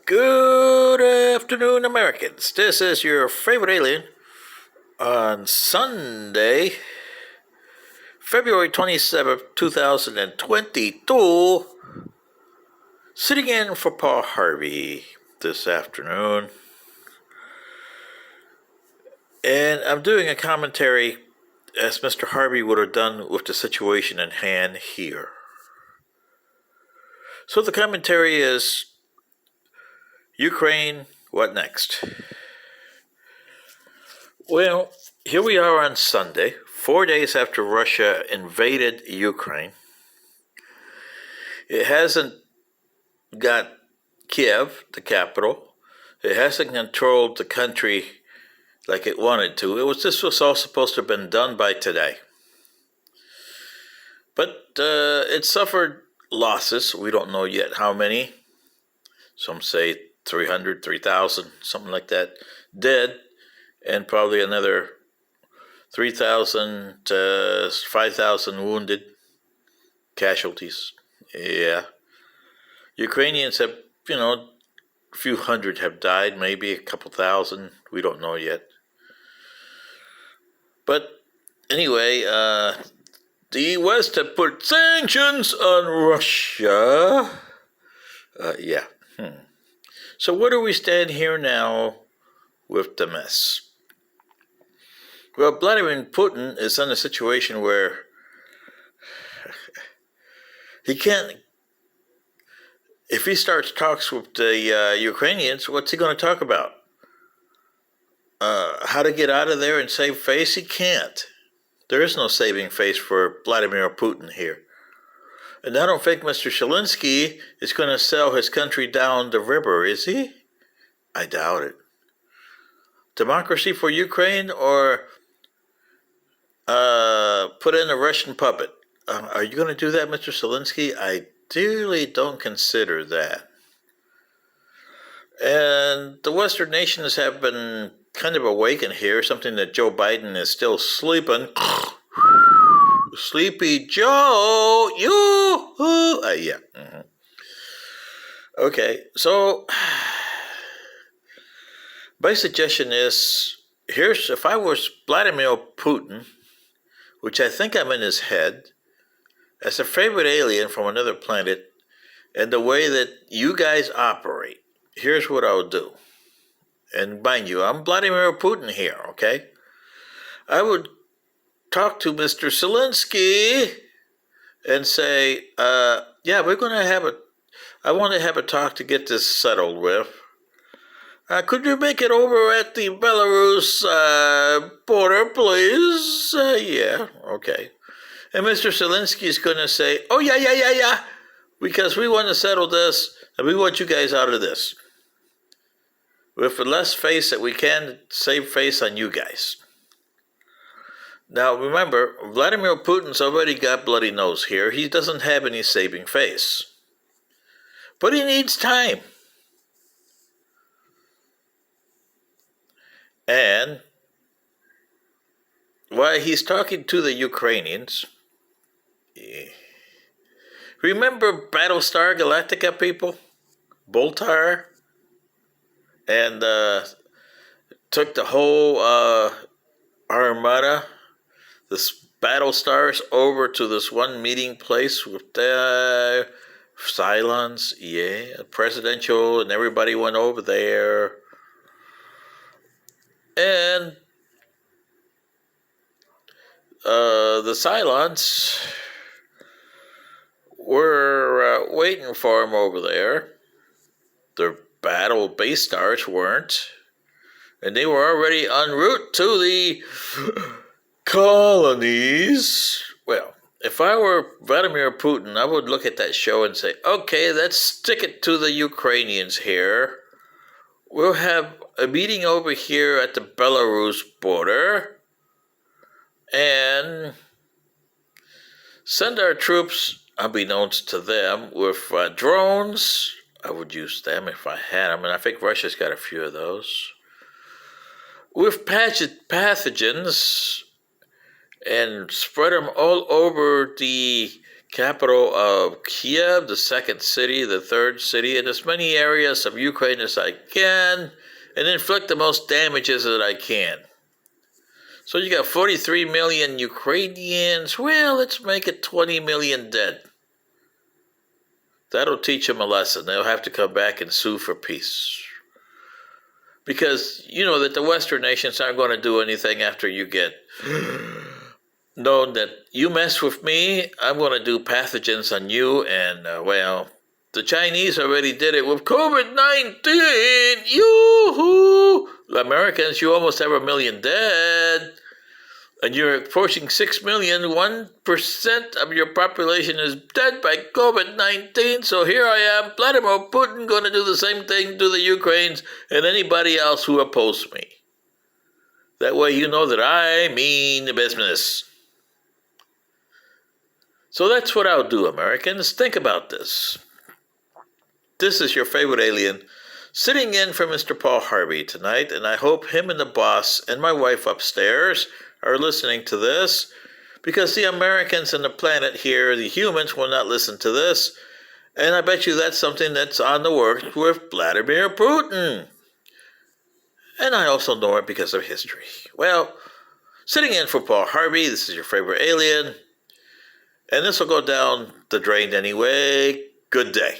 Good afternoon, Americans. This is your favorite alien on Sunday, February 27th, 2022, sitting in for Paul Harvey this afternoon. And I'm doing a commentary as Mr. Harvey would have done with the situation in hand here. So the commentary is Ukraine, what next? Well, here we are on Sunday, 4 days after Russia invaded Ukraine. It hasn't got Kiev, the capital. It hasn't controlled the country like it wanted to. This was all supposed to have been done by today. But it suffered losses. We don't know yet how many. Some say 300, 3,000, something like that, dead, and probably another 3,000 to 5,000 wounded, casualties. Yeah. Ukrainians have, a few hundred have died, maybe a couple thousand. We don't know yet. But anyway, the West have put sanctions on Russia. Yeah. So where do we stand here now with the mess? Well, Vladimire Putin is in a situation where he can't. If he starts talks with the Ukrainians, what's he going to talk about? How to get out of there and save face? He can't. There is no saving face for Vladimire Putin here. And I don't think Mr. Zelensky is going to sell his country down the river, is he? I doubt it. Democracy for Ukraine or put in a Russian puppet? Are you going to do that, Mr. Zelensky? I really don't consider that. And the Western nations have been kind of awakened here, something that Joe Biden is still sleeping. Sleepy Joe, yeah. Mm-hmm. Okay, so my suggestion is, if I was Vladimir Putin, which I think I'm in his head, as a favorite alien from another planet, and the way that you guys operate, here's what I would do. And mind you, I'm Vladimir Putin here, okay? I would talk to Mr. Zelensky and say, yeah, I want to have a talk to get this settled with. Could you make it over at the Belarus border, please? Yeah, okay. And Mr. Zelensky is going to say, oh, yeah, because we want to settle this, and we want you guys out of this. With the less face that we can, save face on you guys. Now, remember, Vladimir Putin's already got bloody nose here. He doesn't have any saving face. But he needs time. And while he's talking to the Ukrainians, remember Battlestar Galactica, people? Boltar? And took the whole armada, the battle stars, over to this one meeting place with the Cylons, presidential, and everybody went over there. And the Cylons were waiting for him over there. Their battle base stars weren't. And they were already en route to the colonies. Well, if I were Vladimir Putin, I would look at that show and say, okay, let's stick it to the Ukrainians here. We'll have a meeting over here at the Belarus border and send our troops, unbeknownst to them, with drones. I would use them if I had them, and I think Russia's got a few of those. With pathogens and spread them all over the capital of Kiev, the second city, the third city, and as many areas of Ukraine as I can, and inflict the most damages that I can. So you got 43 million Ukrainians. Well, let's make it 20 million dead. That'll teach them a lesson. They'll have to come back and sue for peace. Because you know that the Western nations aren't going to do anything after you get known that you mess with me, I'm going to do pathogens on you. And, the Chinese already did it with COVID-19. Yoo-hoo! Americans, you almost have 1 million dead. And you're approaching 6 million. 1% of your population is dead by COVID-19. So here I am, Vladimire Putin, going to do the same thing to the Ukrainians and anybody else who opposes me. That way you know that I mean business. So that's what I'll do, Americans. Think about this. This is your favorite alien sitting in for Mr. Paul Harvey tonight, and I hope him and the boss and my wife upstairs are listening to this, because the Americans and the planet here, the humans, will not listen to this, and I bet you that's something that's on the works with Vladimire Putin. And I also know it because of history. Well, sitting in for Paul Harvey, this is your favorite alien, and this will go down the drain anyway. Good day.